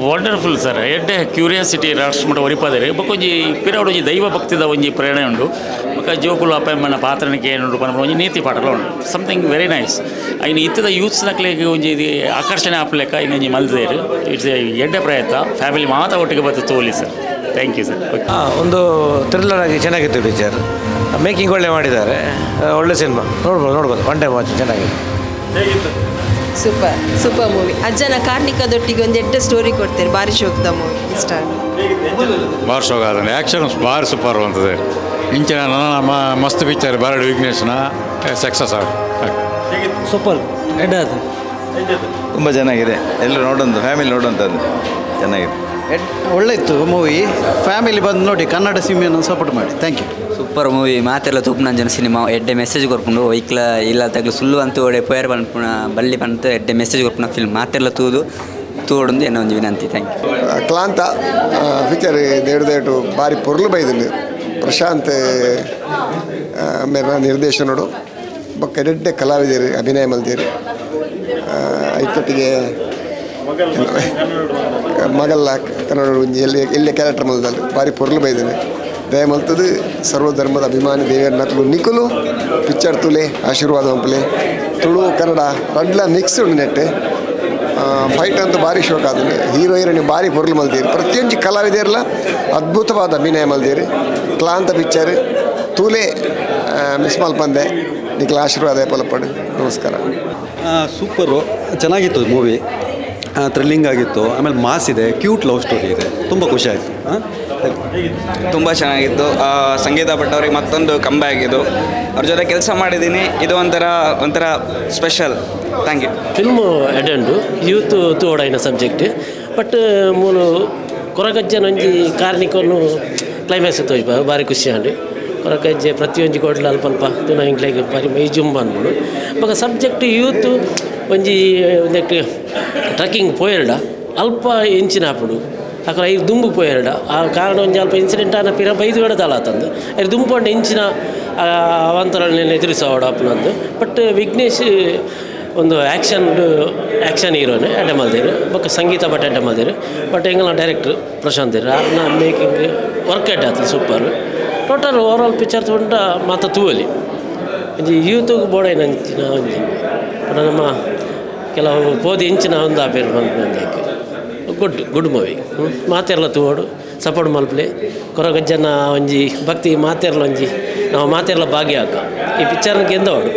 Wonderful sir ಎಡ್ಡೆ curiosity ರಾಷ್ಟ್ರಮಟ್ಟ ಒರಿಪಾದರೆ ಬೊಕೊಂಜಿ ಪಿರಾವುಡು ಒಂಜಿ ದೈವ ಭಕ್ತಿದ ಒಂಜಿ ಪ್ರೇರಣೆ ಉಂಡು ಬೊಕ ಜೋಕುಲು ಅಪ್ಪಮ್ಮನ ಪಾತ್ರನಿಕೆ ಏನುಂಡು ಪಂಡ ಒಂಜಿ ನೀತಿ ಪಾಠಗಳು ಉಂಡು ಸಮಥಿಂಗ್ ವೆರಿ ನೈಸ್ ಐನು ಇತ್ತದ ಯೂತ್ಸ್ ನಕ್ಲೆಗೆ ಒಂಜಿ ಆಕರ್ಷಣೆ ಆಪಲೆಕ್ಕ ಇನ್ನೊಂಜಿ ಮಲ್ದೇರು ಇಟ್ಸ್ ಎಡ್ಡೆ ಪ್ರಯತ್ನ ಫ್ಯಾಮಿಲಿ ಮಾತ್ರ ಒಟ್ಟಿಗೆ ಬತ್ತು ತೋಲಿ ಸರ್ ಥ್ಯಾಂಕ್ ಯು ಸರ್. ಒಂದು ಥ್ರಿಲ್ಲರ್ ಆಗಿ ಚೆನ್ನಾಗಿತ್ತು ಪಿಕ್ಚರ್, ಮೇಕಿಂಗ್ ಒಳ್ಳೆ ಮಾಡಿದ್ದಾರೆ, ಒಳ್ಳೆ ಸಿನಿಮಾ ನೋಡ್ಬೋದು ಒನ್ ಟೈಮ್ ವಾಚ್ ಚೆನ್ನಾಗಿದೆ. Super movie. ಅಜ್ಜನ ಕಾರ್ಣಿಕದೊಟ್ಟಿಗೆ ಒಂದು ಎಡ್ಡ ಸ್ಟೋರಿ ಕೊಡ್ತಾರೆ, ಭಾರಿ ಶೋಕದ ಮೂವಿ ಇಷ್ಟ. ಭಾರಿ ಶೋಕ ಅದನ್ನು ಆ್ಯಕ್ಷನ್ ಭಾರಿ ಸೂಪರ್ ಅಂತದೆ ಇಂಚಿನ ನಮ್ಮ ಮಸ್ತ್ ಪಿಕ್ಚರ್ ಬಾರಡು ವಿಘ್ನೇಶ್ನ ಸಕ್ಸಸ್ ಆಗ ಸೂಪರ್ ಎಡ್ಡ ಅದು ತುಂಬ ಚೆನ್ನಾಗಿದೆ, ಎಲ್ಲರೂ ನೋಡೋದು ಫ್ಯಾಮಿಲಿ ನೋಡೋಂಥದ್ದು ಚೆನ್ನಾಗಿದೆ. ಒಳ್ಳೆ ಇತ್ತು ಮೂವಿ, ಫ್ಯಾಮಿಲಿ ಬಂದು ನೋಡಿ ಕನ್ನಡ ಸಿನಿಮಾನ ಸಪೋರ್ಟ್ ಮಾಡಿ. Thank you. ಸೂಪರ್ ಮೂವಿ ಮಾತೆಲ್ಲ ತೂಪುನಂಜನ ಸಿನಿಮಾ ಎಡ್ಡೆ ಮೆಸೇಜ್ ಕೊರ್ಪುಂಡು ಒಯ್ಕ್ಲ ಇಲ್ಲ ತಗ್ಲು ಸುಳ್ಳು ಅಂತೂ ಒಡೆ ಪೋಯರ್ ಪನ್ಪುಣ ಬಳ್ಳಿ ಪಂತ ಎಡ್ಡೆ ಮೆಸೇಜ್ ಕೊರ್ಪುನ ಫಿಲ್ಮ್ ಮಾತೆಲ್ಲ ತೂಡೊಂದು ಏನೋ ಒಂದು ವಿನಂತಿ. Thank you. ಕ್ಲಾಂತ ಪಿಕ್ಚರ್ ದೇಡು ಭಾರಿ ಪೊರ್ಲು ಬೈದಿಲ್ಲ, ಪ್ರಶಾಂತ್ ಮೇರ ನಿರ್ದೇಶನೋಡು ಬೊಕ್ಕ ಎಡ್ಡೆ ಕಲಾವಿದರು ಅಭಿನಯ ಮಲ್ದೇರು ಐತೊಟ್ಟಿಗೆ ಮಗಲ್ಲ ಕನ್ನಡ ಎಲ್ಲೇ ಕ್ಯಾರೆಕ್ಟರ್ ಮಲ್ದಲ್ಲಿ ಭಾರಿ ಪೊರ್ಲು ಬೈದಿನಿ ದಯ ಮಲ್ತದು ಸರ್ವಧರ್ಮದ ಅಭಿಮಾನಿ ದೇವಿಯರ ನಕಲು ನಿಕುಲು ಪಿಕ್ಚರ್ ತುಲೆ ಆಶೀರ್ವಾದ ಹಂಪಲೆ ತುಳು ಕನ್ನಡ ರಡ್ಲ ಮಿಕ್ಸ್ ಉಂಡು ನೆಟ್ಟೆ ಫೈಟ್ ಅಂತೂ ಭಾರಿ ಶೋಕ ಅದನ್ನು ಹೀರೋ ಹೀರೋಯಿನ್ ಭಾರಿ ಪೊರ್ಲು ಮಲ್ದೇರಿ ಪ್ರತಿಯೊಂದು ಕಲಾವಿದರೆಲ್ಲ ಅದ್ಭುತವಾದ ಅಭಿನಯ ಮಲ್ದೇರಿ ಕ್ಲಾಂತ ಪಿಕ್ಚರ್ ತೂಲೆ ಮಿಸ್ ಮಲ್ಪಂದೆ ನಿಖಲ ಆಶೀರ್ವಾದ ಪಲಪಡು. ನಮಸ್ಕಾರ. ಸೂಪರು, ಚೆನ್ನಾಗಿತ್ತು ಮೂವಿ, ಥ್ರಿಲ್ಲಿಂಗ್ ಆಗಿತ್ತು, ಆಮೇಲೆ ಮಾಸ್ ಇದೆ, ಕ್ಯೂಟ್ ಲವ್ ಸ್ಟೋರಿ ಇದೆ, ತುಂಬ ಖುಷಿ ಆಯಿತು. ತುಂಬ ಚೆನ್ನಾಗಿತ್ತು. ಸಂಗೀತ ಭಟ್ ಅವ್ರಿಗೆ ಮತ್ತೊಂದು ಕಂಬ್ಯಾಕ್ ಇದು, ಅವ್ರ ಜೊತೆ ಕೆಲಸ ಮಾಡಿದ್ದೀನಿ, ಇದು ಒಂಥರ ಸ್ಪೆಷಲ್. Thank you. ಫಿಲ್ಮು ಎಡೆಂಡು ಯೂತ್ ತೋಡೈನ ಸಬ್ಜೆಕ್ಟ್ ಬಟ್ ಮೂಲು ಕೊರಗಜ್ಜನೊಂಜಿ ಕಾರ್ಣಿಕನ್ನು ಕ್ಲೈಮ್ಯಾಕ್ಸ್ ತೋಜ್ ಭಾರಿ ಖುಷಿ ಅಂಡಿ ಕೊರಗಜ್ಜೆ ಪ್ರತಿಯೊಂದು ಕೋಡ್ಲ ಅಲ್ಪ ತುನ ಇಂಗ್ಲೆಗೆ ಭಾರಿ ಮೈ ಜುಂಬ ಅಂದ್ಬಿಡು ಮಗ ಸಬ್ಜೆಕ್ಟ್ ಯೂತ್ ಒಂಜಿ ನೆಕ್ಟ್ ಟ್ರಕ್ಕಿಂಗ್ ಪೋಯರ್ಡ ಅಲ್ಪ ಎಂಚಿನ ಹಾಪುಡು ಅక్కడ ಐದು ದುಂಬು ಪೋಯರ್ಡ ಆ ಕಾರಣ ಒಂಜಿ ಅಲ್ಪ ಇನ್ಸಿಡೆಂಟ್ ಅನ್ನ ಪಿರ ಬೈದು ಬೇಡದಲ್ಲ ಆತಂದು ಐದು ದುಂಬು ಎಂಚಿನ ಅವಂತರನ್ನ ಎದುರಿಸೋಡು ಅಪ್ಪನಂದು ಬಟ್ ವಿಘ್ನೇಶ್ ಒಂದು ಆ್ಯಕ್ಷನ್ ಹೀರೋನೇ ಅಡ್ಡ ಮಲ್ದೇರು ಬೊಕ್ಕ ಸಂಗೀತ ಭಟ್ ಅಡ್ಡ ಮಲ್ದೇರು ಬಟ್ ಎಂಗಲ ಡೈರೆಕ್ಟ್ರ್ ಪ್ರಶಾಂತ್ ಇರು ಅದನ್ನ ಮೇಕಿಂಗ್ ವರ್ಕ್ ಎಡ್ಡ ಆತದು ಸೂಪರ್ ಟೋಟಲ್ ಓವರಾಲ್ ಪಿಕ್ಚರ್ ತೊಗೊಂಡ ಮಾತ ತೂವಲಿ ಒಂಜಿ ಯೂತ್ಗೆ ಬೋಡೈನ ಅಂಚಿನ ಒಂಜಿ ನಮ್ಮ ಕೆಲವು ಪೋದಿ ಇಂಚಿನ ಒಂದು ಆಪೇರು ಬಂದು ಗುಡ್ ಮೂವಿ ಮಾತೆರ್ಲ ತೂವೋಡು ಸಪೋರ್ಟ್ ಮಲ್ಪಲೆ ಕೊರಗಜ್ಜನ ಒಂಜಿ ಭಕ್ತಿ ಮಾತೆರ್ಲ ಒಂಜಿ ನಾವು ಮಾತೆರ್ಲ ಭಾಗ್ಯ ಈ ಪಿಕ್ಚರ್ನ ಗೆಂದವಡು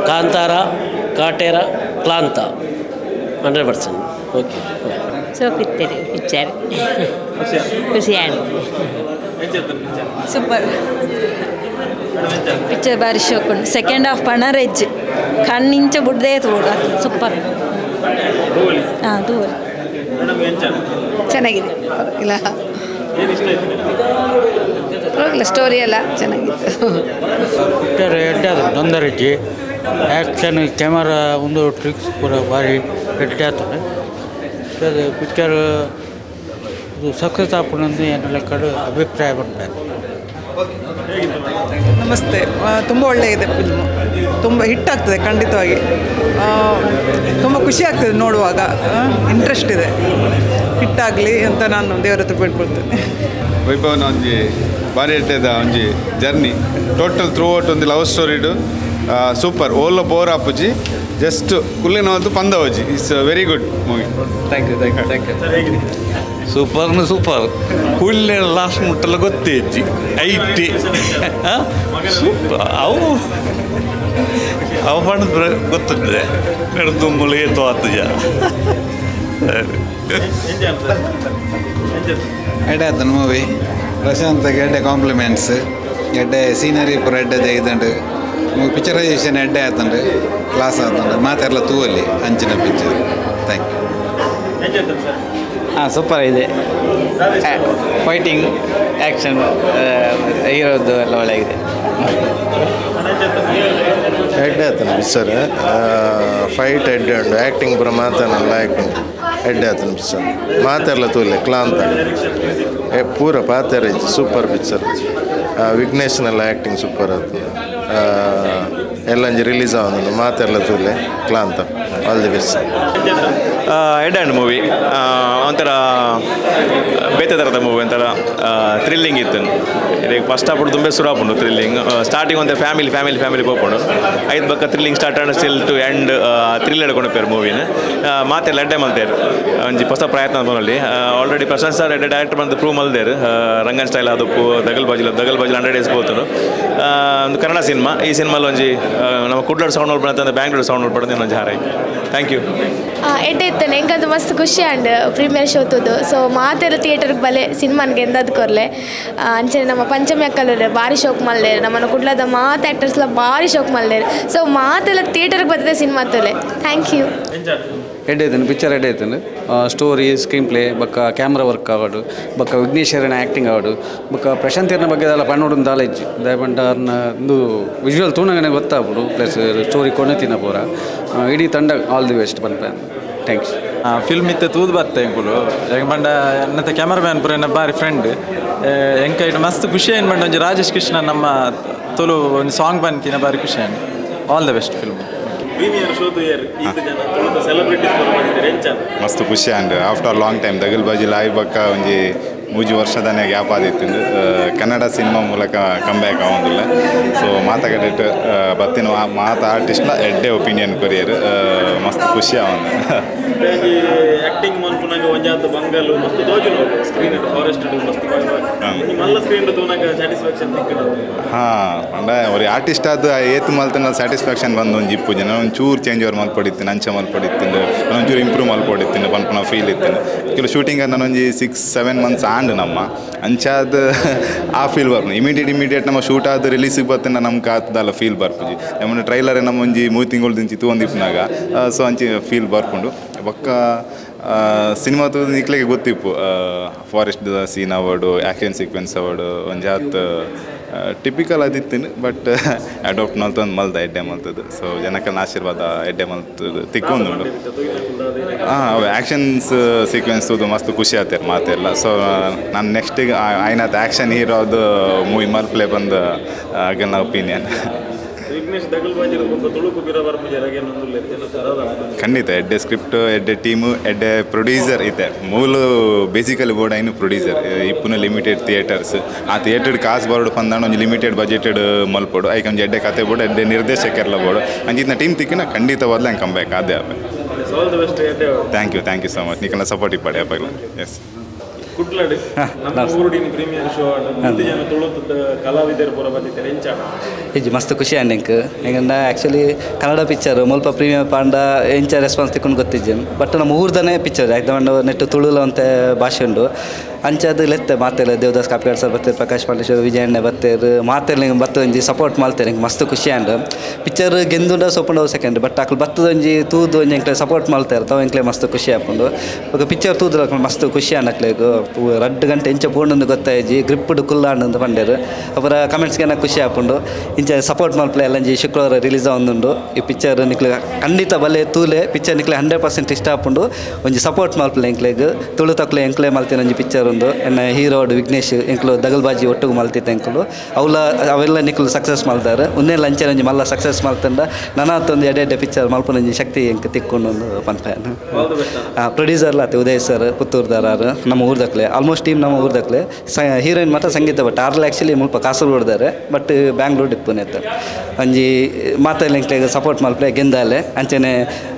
ಕಾಂತಾರ ಕಾಟೇರ ಕ್ಲಾಂತ 100%. ಓಕೆ ಸೋಪಿತ್ತೇನೆ ಪಿಕ್ಚರ್ ಖುಷಿಯಾಗಿ ಸೂಪರ್ ಪಿಕ್ಚರ್ ಭಾರಿ ಶೋಕ್ ಉಂಟು. ಸೆಕೆಂಡ್ ಹಾಫ್ ಪಣರೆಜ್ ಕಣ್ಣಿಂಚ ಬುಡ್ದೇ ತೋಡ ಸೂಪರ್. ದೂರ ಚೆನ್ನಾಗಿದೆ, ಇಲ್ಲ ಪರವಾಗಿಲ್ಲ, ಸ್ಟೋರಿ ಎಲ್ಲ ಚೆನ್ನಾಗಿತ್ತು. ಪಿಕ್ಚರ್ ಎಡ್ಡಾದ ತೊಂದರೆಜ್ಜಿ ಆ್ಯಕ್ಷನ್ ಕ್ಯಾಮರಾ ಒಂದು ಟ್ರಿಕ್ಸ್ ಪೂರ ಭಾರಿ ಎಡ್ಡೆ ಆಗ್ತದೆ. ಪಿಕ್ಚರ್ ಇದು ಸಕ್ಸಸ್ ಆಪಣಂದು ಏನು ಲೆಕ್ಕಡು ಅಭಿಪ್ರಾಯ ಬಂತಾರೆ. ನಮಸ್ತೆ. ತುಂಬ ಒಳ್ಳೆಯದೆ ಫಿಲ್ಮು, ತುಂಬ ಹಿಟ್ ಆಗ್ತದೆ ಖಂಡಿತವಾಗಿ. ತುಂಬ ಖುಷಿ ಆಗ್ತದೆ ನೋಡುವಾಗ, ಇಂಟ್ರೆಸ್ಟ್ ಇದೆ, ಹಿಟ್ಟಾಗಲಿ ಅಂತ ನಾನು ದೇವರ ಹತ್ರ ಬೇಡ್ಕೊಳ್ತೇನೆ. ವೈಭವನ ಒಂಜಿ ಭಾರಿ ಎಡ್ಡೆದ ಒಂಜಿ ಜರ್ನಿ ಟೋಟಲ್ ಥ್ರೂ ಔಟ್ ಒಂದು ಲವ್ ಸ್ಟೋರಿಡು ಸೂಪರ್ ಓಲ್ಲ ಬೋರ್ ಆಪುಜಿ ಜಸ್ಟ್ ಕುಲ್ಲಿನ ಒಂದು ಪಂದವಜಿ it's very good movie. Thank you. Super ಹುಲ್ಲೆ ಲಾಸ್ಟ್ ಮುಟ್ಟಲ್ಲ ಗೊತ್ತೇಜ್ಜಿ ಐಟಿ ಸೂಪರ್ ಅವು ಮಾಡಿದ್ರೆ ಗೊತ್ತಿದೆ ತುಮ್ಮಲು ಏತು ಆತಜ ಎಡ್ಡೆ ಆತನ ಮೂವಿ. ಪ್ರಶಾಂತ್ಗೆ ಎಡ್ಡೆ ಕಾಂಪ್ಲಿಮೆಂಟ್ಸ್, ಎಡ್ಡೆ ಸೀನರಿ ಪೂರ ಎಡ್ಡೆ ತೆಗೆದಂಡು ಪಿಕ್ಚರೈಸೇಷನ್ ಎಡ್ಡೆ ಆತಂಡು ಕ್ಲಾಸ್ ಆತಂಡು ಮಾತೆಲ್ಲ ತೂವಲ್ಲಿ ಅಂಚಿನ ಪಿಕ್ಚರ್. Thank you. ಸೂಪರ್ ಇದೆ, ಫೈಟಿಂಗ್ ಆ್ಯಕ್ಷನ್ ಹೀರೋದು ಎಲ್ಲ ಒಳ್ಳೆಗಿದೆ. ಎಡ್ಡೆ ಆತನ ಪಿಕ್ಚರ್ ಫೈಟ್ ಎಡ್ಡೆ ಉಂಡು ಆ್ಯಕ್ಟಿಂಗ್ ಪೂರ ಮಾತನಲ್ಲ ಆ್ಯಕ್ಟಿಂಗ್ ಎಡ್ಡೆ ಆತನ ಪಿಕ್ಚರ್ ಮಾತೆಲ್ಲ ತೂಲೆ ಕ್ಲಾಂತ ಪೂರ ಪಾತೆರ ಸೂಪರ್ ಪಿಕ್ಚರ್. ವಿಘ್ನೇಶ್ನೆಲ್ಲ ಆ್ಯಕ್ಟಿಂಗ್ ಸೂಪರ್ ಆಯ್ತು. ಎಲ್ಲಂಜಿ ರಿಲೀಸ್ ಆಗೋದು ಮಾತೆಲ್ಲ ತೂಲೆ Klaantha all the best. Head and movie ಒಂಥರ ಬೇತೆ ಥರದ ಮೂವಿ ಒಂಥರ ಥ್ರಿಲ್ಲಿಂಗ್ ಇತ್ತು ಈಗ ಫಸ್ಟ್ ಹಾಪುಡು ತುಂಬ ಸುರಾಪುಂಡು ಥ್ರಿಲ್ಲಿಂಗ್ ಸ್ಟಾರ್ಟಿಂಗ್ ಒಂಥರ ಫ್ಯಾಮಿಲಿ ಹೋಗ್ಕೊಂಡು ಐದು ಬಕ್ಕ thrilling start and still to end thrill ಹಿಡ್ಕೊಂಡ್ಪೇರು ಮೂವಿನ ಮಾತೆಲ್ಲ ಎಡ್ಡೆ ಮಲ್ತೇರು ಒಂಜಿ ಹೊಸ ಪ್ರಯತ್ನ ಬಂದಲ್ಲಿ ಆಲ್ರೆಡಿ ಪ್ರಶಾಂತ್ ಸರ್ ಎಡ್ಡೆ ಡೈರೆಕ್ಟರ್ ಬಂದು ಪ್ರೂವ್ ಮಲ್ದೇರು ರಂಗನ್ ಸ್ಟೈಲ್ ಅದಕ್ಕೂ ದಗಲ್ ಬಾಜಿಲ್ 100 days ಹೋಗ್ತಾನು ಒಂದು ಕನ್ನಡ ಸಿನಿಮಾ ಈ ಸಿನಿಮಾಲಿ ಒಂಜಿ ನಮ್ಮ ಕುಡ್ಲೋಡ್ ಸೌಂಡ್ ನೋಡ್ಬಾರ್ದು ಬ್ಯಾಂಗ್ಳೂರ್ ಸೌಂಡ್ ನೋಡ್ಬಾರ್ದು ಒಂಜಿ ಹಾರೈ ಥ್ಯಾಂಕ್ ಯು ಎಡ್ಡೆ ಇತ್ತಾನೆ ಎಂಕಂತ ಮಸ್ತ್ ಖುಷಿ ಆಂಡ್ ಪ್ರೀಮಿಯರ್ ಶೋ ತುದು ಸೊ ಮಾತೆಲ್ಲ ಥಿಯೇಟರ್ಗೆ ಬಲೆ ಸಿನಿಮಾನ್ಗೆ ಎಂದದ್ದು ಕೊರ್ಲೆ ಅಂಚೆ ನಮ್ಮ ಪಂಚಮಿ ಅಕ್ಕಲು ಭಾರಿ ಶೋಕ್ ಮಲ್ದೇರು ನಮ್ಮನ್ನು ಕುಡ್ಲದ ಮಾತು ಆ್ಯಕ್ಟರ್ಸ್ಲ ಭಾರಿ ಶೋಕ್ ಮಲ್ದೇರು ಸೊ ಮಾತೆಲ್ಲ ಥಿಯೇಟರ್ಗೆ ಬರ್ತದೆ ಸಿನಿಮಾ ತೊಲೆ ಥ್ಯಾಂಕ್ ಯು ಎಡ್ಡೈತನು ಪಿಕ್ಚರ್ ಎಡ್ಡೈತನು ಸ್ಟೋರಿ ಸ್ಕ್ರೀನ್ ಪ್ಲೇ ಬೊಕ್ಕ ಕ್ಯಾಮ್ರಾ ವರ್ಕ್ ಆವಡು ಬೊಕ್ಕ ವಿಘ್ನೇಶ್ವರನ ಆ್ಯಕ್ಟಿಂಗ್ ಆವಡು ಬೊಕ್ಕ ಪ್ರಶಾಂತಿಯರ್ನ ಬಗ್ಗೆ ಎಲ್ಲ ಪಣ್ಣೋಡು ನಾಲೆಜ್ ದಯಪಂಡ ಒಂದು ವಿಜುವಲ್ ತೂನಗನೆ ಗೊತ್ತಾಗ್ಬಿಡು ಪ್ಲಸ್ ಸ್ಟೋರಿ ಕೊನೆತಿನ ಪೂರ ಇಡೀ ತಂಡ ಆಲ್ ದಿ ಬೆಸ್ಟ್ ಪನ್ಪ ಥ್ಯಾಂಕ್ಸ್ ಫಿಲ್ಮ್ ಇತ್ತೆ ತೂದು ಬರ್ತೆ ಎಂಕುಲು ಹೆಂಗೆ ಬಂಡ ನತ್ತ ಕ್ಯಾಮರಾಮ್ಯಾನ್ ಪೂರ ಎನ್ನ ಬಾರಿ ಫ್ರೆಂಡ್ ಎಂಕ ಇಟ್ಟು ಮಸ್ತ್ ಖುಷಿ ಏನು ಬಂಡ ಒಂಜಿ ರಾಜೇಶ್ ಕೃಷ್ಣ ನಮ್ಮ ತುಳು ಒಂದು ಸಾಂಗ್ ಬಂತಿನ ಬಾರಿ ಖುಷಿ on all the best film ಮಸ್ತ್ ಖುಷಿ ಆಂಡ್ ಆಫ್ಟರ್ ಲಾಂಗ್ ಟೈಮ್ ದಗಲ್ ಬಾಜಿ ಲಾಯ್ ಬಕ್ಕ ಒಂಜಿ 3 ವರ್ಷದನೇ ಗ್ಯಾಪ್ ಆದಿತ್ತು ಕನ್ನಡ ಸಿನಿಮಾ ಮೂಲಕ ಕಂಬ್ಯಾಕ್ ಆಗೋದಿಲ್ಲ ಸೊ ಮಾತಾಡಿಟ್ಟು ಬತ್ತಿನ ಮಾತ ಆರ್ಟಿಸ್ಟ್ಲ ಎಡ್ಡೆ ಒಪಿನಿಯನ್ ಕೊರಿಯರ್ ಮಸ್ತ್ ಖುಷಿ ಅವನು ಆಕ್ಟಿಂಗ್ ಮನ್ಪುನಾಗ ಒಂಜಾತ ಬಂಗಲು ಮಸ್ತ್ ದೋಜುನು ಸ್ಕ್ರೀನ್ ಫಾರೆಸ್ಟ್ ಮಸ್ತ್ ಮಲ್ಲ ಸ್ಕ್ರೀನ್ ತೂನಾಗ ಸ್ಯಾಟಿಸ್ಫ್ಯಾಕ್ಷನ್ ತಿಕ್ಕಡು ಅಂಡ ಅವ್ರಿಗೆ ಆರ್ಟಿಸ್ಟ್ ಆದ ಏತು ಮಲ್ತನ ಸ್ಯಾಟಿಸ್ಫ್ಯಾಕ್ಷನ್ ಬಂದು ಒಂದು ಇಪ್ಪು ಜನ ಒಂಚೂರು ಚೇಂಜ್ ಅವ್ರು ಮಲ್ಪಡಿತ್ತು ಅಂಚೆ ಮಲ್ಪಡಿತ್ತು ಒಂಚೂರು ಇಂಪ್ರೂವ್ ಮಲ್ಪಡಿತ್ತು ಪನ್ಪನ ಫೀಲ್ ಇತ್ತು ಕೆಲವು ಶೂಟಿಂಗ್ ನಾನು ಒಂಜಿ 6-7 months ಆಂಡ್ ನಮ್ಮ ಅಂಚಾದ ಆ ಫೀಲ್ ಬರ್ಪು ಇಮಿಡಿಯೇಟ್ ನಮ್ಮ ಶೂಟ್ ಆದ ರಿಲೀಸಿಗೆ ಬರ್ತೇನೆ ನಮ್ಗೆ ಆತದಲ್ಲ ಫೀಲ್ ಬರ್ಪುಜಿ ನಮ್ಮ ಟ್ರೈಲರ್ ನಮ್ಮ ಒಂಜಿ 3 ತಿಂಗಳು ದಿಂಚಿ ತೂಂದಿಪ್ಪನಾಗ ಸೊ ಅಂಚಿ ಫೀಲ್ ಬರ್ಕೊಂಡು ಬೊಕ್ಕ ಸಿನಿಮಾ ತೂದು ನಿಕ್ಲಿಗೆ ಗೊತ್ತಿಪ್ಪು forest scene award action sequence award ಒಂಜಾತ್ ಟಿಪಿಕಲ್ ಆದಿತ್ತು ಬಟ್ ಅಡಾಪ್ಟ್ ಮಲ್ತೊಂದು ಮಲ್ದ ಎಡ್ಡೆ ಮಲ್ತದ್ದು ಸೊ ಜನಕ್ಕನ್ನ ಆಶೀರ್ವಾದ ಎಡ್ಡೆ ಮಲ್ತದ್ದು ತಿಕ್ಕೊಂಡು ಆ್ಯಕ್ಷನ್ಸ್ ಸೀಕ್ವೆನ್ಸ್ ತೂದು ಮಸ್ತ್ ಖುಷಿ ಆಗ್ತಾರೆ ಮಾತೆಲ್ಲ ಸೊ ನಾನು ನೆಕ್ಸ್ಟಿಗೆ ಆಯ್ನತ್ ಆ್ಯಕ್ಷನ್ ಹೀರೋ ಅದು ಮೂವಿ ಮಲ್ಪ್ಲೆ ಬಂದು ಆಗನ್ನ ಒಪಿನಿಯನ್ ಖಂಡಿತ ಎಡ್ಡೆ ಸ್ಕ್ರಿಪ್ಟ್ ಎಡ್ಡೆ ಟೀಮು ಎಡ್ಡೆ ಪ್ರೊಡ್ಯೂಸರ್ ಇದೆ ಮೂಲು ಬೇಸಿಕಲಿ ಬೋರ್ಡ್ ಐನು ಪ್ರೊಡ್ಯೂಸರ್ ಇಪ್ಪುನ ಲಿಮಿಟೆಡ್ ಥಿಯೇಟರ್ಸ್ ಆ ಥಿಯೇಟರ್ ಕಾಸು ಬರೋಡು ಬಂದಾಣ ಒಂದು ಲಿಮಿಟೆಡ್ ಬಜೆಟೆಡ್ ಮಲ್ಪೋಡು ಐಕೆ ಒಂದು ಎಡ್ಡೆ ಕತೆ ಬೋರ್ಡು ಎಡ್ಡೆ ನಿರ್ದೇಶಕರೆಲ್ಲ ಬೋರ್ಡು ಅಂಜಿನ ಟೀಮ್ ತಿಕ್ಕಿನ ಖಂಡಿತವಾದ್ಲ ಹಂಗೆ ಕಂಬ್ಯಾಕ್ ಅದೇ ಥ್ಯಾಂಕ್ ಯು ಸೊ ಮಚ್ ನೀಕಲ್ಲ ಸಪೋರ್ಟ್ ಇಪ್ಪಡೆ ಅಪ್ಪಾಗಲ್ಲ ಎಸ್ ಕುಡ್ಲಡ್ ನಮ್ಮ ಊರುಡಿನ ಪ್ರೀಮಿಯರ್ ಶೋ ಜನ ತುಳುತ್ತ ಕಲಾವಿದರು ಪೂರ ಬಂದಿದ್ದಾರೆ ಎಂಚಾಡ ಇದು ಮಸ್ತ್ ಖುಷಿ ಅಂಡ್ ಯಾಕಂದ್ರೆ ಆ್ಯಕ್ಚುಲಿ ಕನ್ನಡ ಪಿಕ್ಚರ್ ಮುಲ್ಪ ಪ್ರೀಮಿಯರ್ ಪಾಂಡ ಎಂಚ ರೆಸ್ಪಾನ್ಸ್ ತಿಕ್ಕೊಂಡು ಗೊತ್ತಿದ್ದೆ ಬಟ್ ನಮ್ಮ ಊರ್ದನೇ ಪಿಕ್ಚರ್ ಯಾಕಂದ್ರೆ ನೆಟ್ಟು ತುಳುಲ ಅಂತ ಭಾಷೆ ಉಂಟು ಅಂಚದು ಲೆತ್ತೆ ಮಾತೆಲ್ಲ ದೇವದಾಸ್ ಕಾಪಿಗಾಡ್ ಸರ್ ಬರ್ತಾರೆ ಪ್ರಕಾಶ್ ಪಾಂಡೇಶ್ವರ ವಿಜಯಣ್ಣ ಬರ್ತಾರೆ ಮಾತೆಲ್ಲ ಬತ್ತೊಂಜಿ ಸಪೋರ್ಟ್ ಮಾಡ್ತಾರೆ ಹಿಂಗೆ ಮಸ್ತ್ ಖುಷಿ ಆಂಡ್ ಪಿಕ್ಚರ್ ಗೆಂದುಂಡ ಸೊಪ್ಪುಂಡು ಸೆಕೆಂಡ್ ಬಟ್ ಅಕ್ಲು ಬತ್ತದೊಂಜಿ ತೂದು ಒಂಜಿ ಎಂಕ್ಲೆ ಸಪೋರ್ಟ್ ಮಾಡ್ತಾರೆ ತಾವು ಎಂಕ್ಲೆ ಮಸ್ತ್ ಖುಷಿ ಹಾಕೊಂಡು ಇವಾಗ ಪಿಕ್ಚರ್ ತೂದು ಮಸ್ತ್ ಖುಷಿ ಅನ್ನಕ್ಲೇಗು 2 ಗಂಟೆ ಇಂಚ ಪೂರ್ಣಂದು ಗೊತ್ತಾಯ್ಜಿ ಗ್ರಿಪ್ಡ್ ಕುಲ್ಲಾಂಡು ಪಂಡೇರು ಅವರ ಕಮೆಂಟ್ಸ್ಗೆ ಖುಷಿ ಹಾಕೊಂಡು ಇಂಚ ಸಪೋರ್ಟ್ ಮಾಡ್ಪ್ಲೆ ಎಲ್ಲಂಜಿ ಶುಕ್ರವಾರ ರಿಲೀಸ್ ಆಗೊಂದುಂಡು ಈ ಪಿಕ್ಚರ್ ನಿಕ್ಲೆ ಖಂಡಿತ ಬಲೆ ತೂಲೆ ಪಿಕ್ಚರ್ ನಿಕ್ಲೆ 100% ಇಷ್ಟ ಹಾಕೊಂಡು ಒಂಜಿ ಸಪೋರ್ಟ್ ಮಾಡ್ಪ್ಲೆ ಎಂಕ್ಲೆಗ್ ತುಳು ತಕ್ಲೆ ಎಂಕ್ಲೆ ಮಲ್ತಿನ ಒಂಜಿ ಪಿಕ್ಚರ್ ಒಂದು ಎನ್ನ ಹೀರೋಡ್ ವಿಘ್ನೇಶ್ ಎಂಕ್ಲು ದಗಲ್ಬಾಜಿ ಒಟ್ಟಿಗೆ ಮಲ್ತಿದ್ದ ಎಂಕ್ಲು ಅವೆಲ್ಲ ನಿಕ್ಲು ಸಕ್ಸಸ್ ಮಾಡ್ತಾರೆ ಒಂದೇ ಲಂಚೆ ಒಂಜಿ ಮಲ್ಲ ಸಕ್ಸಸ್ ಮಾಡ್ತಂಡ ನನ್ನತ್ತೊಂದು ಎಡೆ ಪಿಕ್ಚರ್ ಮಲ್ಪನೊಂಜಿ ಶಕ್ತಿ ಎಂಕ್ ತಿಕ್ಕೊಂಡು ಒಂದು ಪನ್ಪೇನು ಪ್ರೊಡ್ಯೂಸರ್ಲ ಆತ ಉದಯ್ ಸರ್ ಪುತ್ತೂರ್ದಾರು ನಮ್ಮ ಊರ್ದಕ್ಲೆ ಆಲ್ಮೋಸ್ಟ್ ಟೀಮ್ ನಮ್ಮ ಊರ್ದಕ್ಲೆ ಹೀರೋಯಿನ್ ಮಾತ್ರ ಸಂಗೀತ ಬಟ್ ಆರ್ಲ ಆ್ಯಕ್ಚುಲಿ ಮುಲ್ಪ ಕಾಸರಗೋಡ್ದಾರೆ ಬಟ್ ಬ್ಯಾಂಗ್ಳೂರ್ ಡಿಪ್ಪುನೆತ್ತ ಒಂಜಿ ಮಾತೆಲ್ಲ ಎಂಕ್ಲೆಗೆ ಸಪೋರ್ಟ್ ಮಲ್ಪೆ ಗೆಂದಾಲೆ ಅಂಚೆನೆ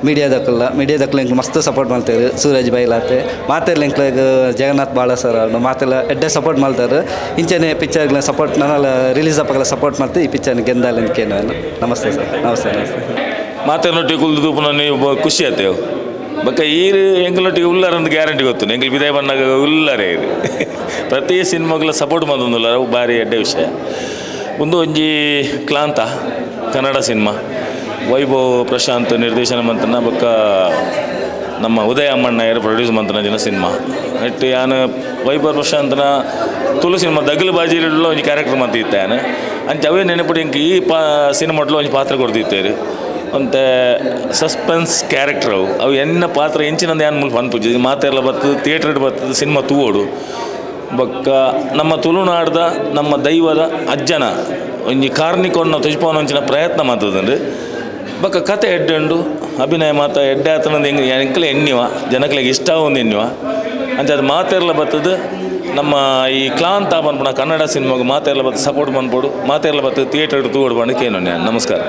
ಮೀಡಿಯಾದಕ್ಲೆ ಎಂಕ್ಲು ಮಸ್ತ್ ಸಪೋರ್ಟ್ ಮಾಡ್ತಾರೆ ಸೂರಜ್ ಬೈಲಾತೆ ಮಾತೆಲ್ಲ ಎಂಕ್ಲೆಗೆ ಜಗನ್ನಾಥ್ ಬಾಳ ಸರ್ ಮಾತೆಲ್ಲ ಎಡ್ಡೆ ಸಪೋರ್ಟ್ ಮಾಡ್ತಾರೆ ಇಂಚೆನೆ ಪಿಕ್ಚರ್ಗಳ ಸಪೋರ್ಟ್ ನಾನೆಲ್ಲ ರಿಲೀಸ್ ಅಪ್ಪಾಗೆಲ್ಲ ಸಪೋರ್ಟ್ ಮಾಡ್ತೀವಿ ಈ ಪಿಕ್ಚರ್ನ ಗೆಂದಾಲೆ ಅನ್ಕೇನು ನಮಸ್ತೆ ಸರ್ ನಮಸ್ತೆ ಮಾತೆಲ್ಲೊಟ್ಟಿಗೆ ಕುಲ್ದು ನೀವು ಖುಷಿ ಆಯ್ತೇವೆ ಬಕ್ಕ ಈರು ಎಂಕಲೊಟ್ಟಿಗೆ ಉಲ್ಲಾರಂದು ಗ್ಯಾರಂಟಿ ಗೊತ್ತು ಎಂಕಲ್ ವಿದಾಯ ಬಂದಾಗ ಉಲ್ಲಾರೇ ಇದು ಪ್ರತಿ ಸಿನಿಮಾಗಳ ಸಪೋರ್ಟ್ ಮಾಡೋದಿಲ್ಲ ಅವು ಭಾರಿ ಎಡ್ಡೆ ವಿಷಯ ಒಂದು ಒಂಜಿ ಕ್ಲಾಂತ ಕನ್ನಡ ಸಿನಿಮಾ ವೈಭವ್ ಪ್ರಶಾಂತ್ ನಿರ್ದೇಶನ ಮಂತನ ಬಕ್ಕ ನಮ್ಮ ಉದಯ ಅಮ್ಮಣ್ಣಯ್ಯರು ಪ್ರೊಡ್ಯೂಸ್ ಮಂತನ ಜನ ಸಿನಿಮಾ ನೆಟ್ಟು ಯಾನು ವೈಭವ್ ಪ್ರಶಾಂತನ ತುಳು ಸಿನಿಮಾ ದಗಲು ಬಾಜಿലുള്ള ಒಂಜಿ ಕ್ಯಾರೆಕ್ಟರ್ ಮಂತ ಇತ್ತಾನೆ ಅಂಚ ಅವೇ ನೆನಪುಡಿ ಇಂಕ ಈ ಸಿನಿಮಾಟ್ಲು ಒಂಜಿ ಪಾತ್ರ ಕೊಡ್ತಿತ್ತೇರು ಅಂತ ಸಸ್ಪೆನ್ಸ್ ಕ್ಯಾರೆಕ್ಟರ್ ಅವು ಎನ್ನ ಪಾತ್ರ ಎಂಚಿನಂದು ಏನು ಮುಲ್ಪ ಅನ್ಪುಜಿ ಮಾತೆಲ್ಲ ಬರ್ತದೆ ಥಿಯೇಟರ್ ಬರ್ತದೆ ಸಿನಿಮಾ ತೂವೋಡು ಬೊಕ್ಕ ನಮ್ಮ ತುಳುನಾಡ್ದ ನಮ್ಮ ದೈವದ ಅಜ್ಜನ ಒಂಜಿ ಕಾರ್ನಿಕೊಂಡು ತೊಜ್ಪವನ ಒಂಚಿನ ಪ್ರಯತ್ನ ಮಾಡ್ತದಂದ್ರೆ ಬೊಕ್ಕ ಕತೆ ಎಡ್ಡುಂಡು ಅಭಿನಯ ಮಾತ ಎಡ್ಡೆ ಆತನಂದು ಹೆಂಗೆ ಎಂಕಲೆ ಎಣ್ಣಿವ ಜನಕ್ಲೆಗೆ ಇಷ್ಟ ಒಂದು ಎಣ್ಣುವ ಅಂಚೆ ಅದು ಮಾತೆಲ್ಲ ಬರ್ತದೆ ನಮ್ಮ ಈ ಕ್ಲಾಂತ ಬಂದ್ಬಿಡ ಕನ್ನಡ ಸಿನಿಮಾಗೆ ಮಾತೆಲ್ಲ ಬರ್ತದೆ ಸಪೋರ್ಟ್ ಮಾಡ್ಬೋದು ಮಾತೆಲ್ಲ ಬರ್ತದೆ ಥಿಯೇಟರ್ ತೂಗೋಡು ಬಂದು ಕೇನು ನಮಸ್ಕಾರ.